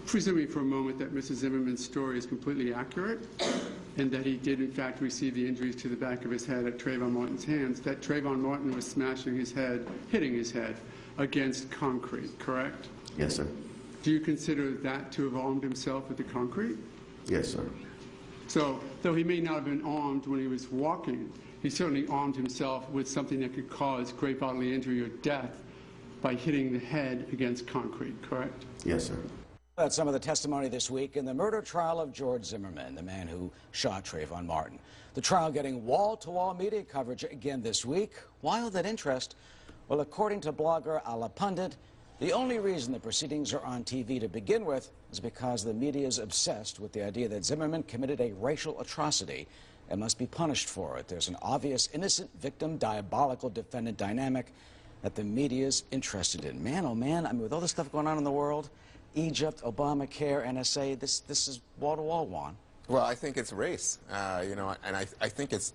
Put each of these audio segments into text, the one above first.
presuming for a moment that Mr. Zimmerman's story is completely accurate and that he did in fact receive the injuries to the back of his head at Trayvon Martin's hands, that Trayvon Martin was smashing his head, hitting his head against concrete, correct? Yes, sir. Do you consider that to have armed himself with the concrete? Yes, sir. So, though he may not have been armed when he was walking, he certainly armed himself with something that could cause great bodily injury or death by hitting the head against concrete, correct? Yes, sir. That's some of the testimony this week in the murder trial of George Zimmerman, the man who shot Trayvon Martin. The trial getting wall-to-wall media coverage again this week. Why all that interest? Well, according to blogger A La Pundit, the only reason the proceedings are on TV to begin with is because the media is obsessed with the idea that Zimmerman committed a racial atrocity and must be punished for it. There's an obvious innocent victim, diabolical defendant dynamic that the media is interested in. Man, oh man, I mean, with all this stuff going on in the world, Egypt, Obamacare, NSA, this is wall-to-wall, Juan. Well, I think it's race, you know, and I think it's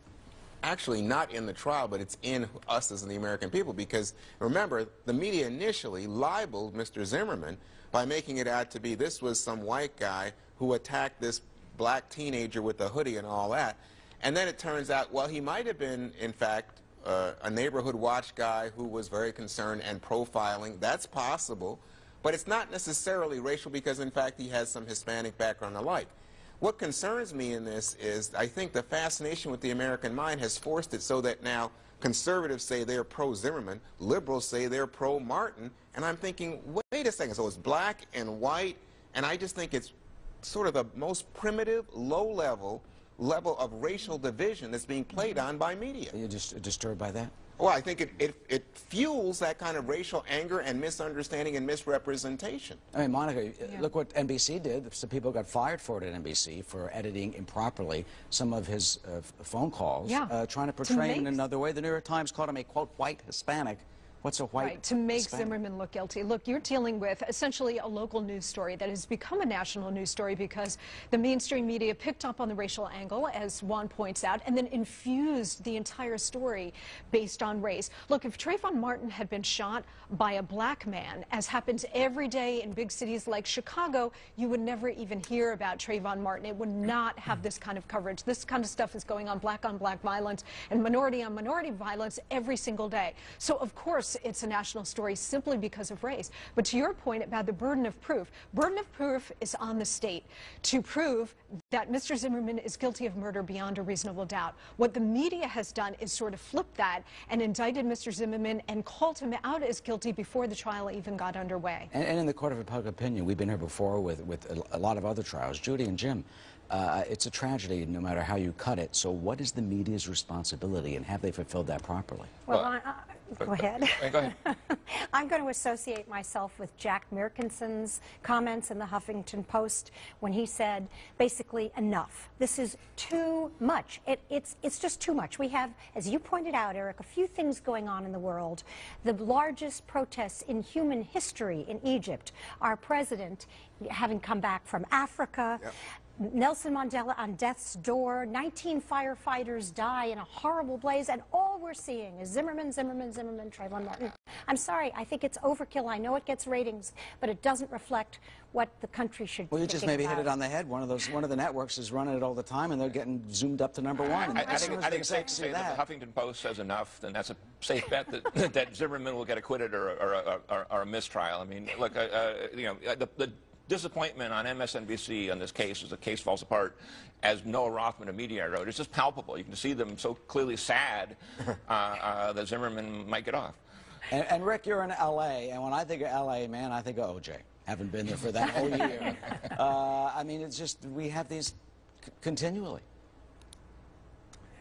actually not in the trial, but it's in us as the American people, because remember, the media initially libeled Mr. Zimmerman by making it out to be this was some white guy who attacked this black teenager with a hoodie and all that. And then it turns out, well, he might have been, in fact, a neighborhood watch guy who was very concerned and profiling. That's possible. But it's not necessarily racial because, in fact, he has some Hispanic background alike. What concerns me in this is I think the fascination with the American mind has forced it so that now conservatives say they're pro-Zimmerman, liberals say they're pro-Martin, and I'm thinking, wait a second, so it's black and white, and I just think it's sort of the most primitive, low-level level of racial division that's being played on by media. Are you just disturbed by that? Well, I think it fuels that kind of racial anger and misunderstanding and misrepresentation. I mean, Monica, look what NBC did. Some people got fired for it at NBC for editing improperly some of his phone calls, trying to portray him in another way. The New York Times called him a, quote, white Hispanic. What's a white to make Hispanic? Zimmerman look guilty. Look, you're dealing with essentially a local news story that has become a national news story because the mainstream media picked up on the racial angle, as Juan points out, and then infused the entire story based on race. Look, if Trayvon Martin had been shot by a black man, as happens every day in big cities like Chicago, you would never even hear about Trayvon Martin. It would not have this kind of coverage. This kind of stuff is going on black violence and minority on minority violence every single day. So, of course, it's a national story simply because of race. But to your point about the burden of proof is on the state to prove that Mr. Zimmerman is guilty of murder beyond a reasonable doubt. What the media has done is sort of flip that and indicted Mr. Zimmerman and called him out as guilty before the trial even got underway. And in the court of public opinion, we've been here before with a lot of other trials. Judy and Jim, it's a tragedy no matter how you cut it. So what is the media's responsibility, and have they fulfilled that properly? Well, go ahead. Go ahead. I'm going to associate myself with Jack Mirkinson's comments in the Huffington Post when he said, basically, enough. This is too much. It's just too much. We have, as you pointed out, Eric, a few things going on in the world. The largest protests in human history in Egypt. Our president having come back from Africa. Yep. Nelson Mandela on death's door, 19 firefighters die in a horrible blaze, and all we're seeing is Zimmerman, Trayvon Martin. I'm sorry, I think it's overkill. I know it gets ratings, but it doesn't reflect what the country should be. Well, you just maybe hit it on the head. One of the networks is running it all the time, and they're getting zoomed up to #1. I think it's safe to say that the Huffington Post says enough, then that's a safe bet that, that Zimmerman will get acquitted or a mistrial. I mean, look, you know, the disappointment on MSNBC on this case as the case falls apart, as Noah Rothman of Media wrote. It's just palpable. You can see them so clearly sad that Zimmerman might get off. And Rick, you're in L.A., and when I think of L.A., man, I think of O.J. Haven't been there for that whole year. I mean, it's just, we have these continually.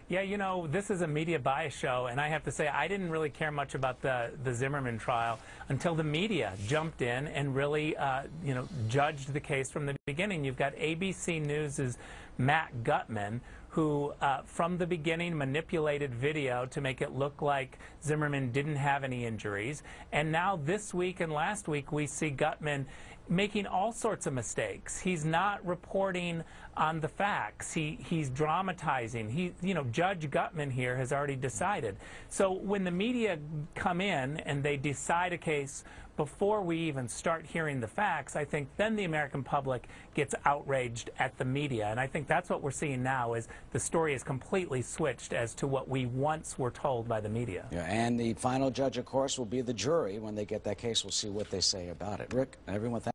Yeah, you know, this is a media bias show, and I have to say I didn't really care much about the Zimmerman trial until the media jumped in and really, you know, judged the case from the beginning. You've got ABC News' Matt Gutman, who from the beginning manipulated video to make it look like Zimmerman didn't have any injuries. And now this week and last week we see Gutman making all sorts of mistakes. He's not reporting on the facts. He's dramatizing. Judge Gutman here has already decided. So when the media come in and they decide a case before we even start hearing the facts, I think then the American public gets outraged at the media. And I think that's what we're seeing now, is the story is completely switched as to what we once were told by the media. Yeah, and the final judge, of course, will be the jury. When they get that case, we'll see what they say about it. Rick, everyone, thank you.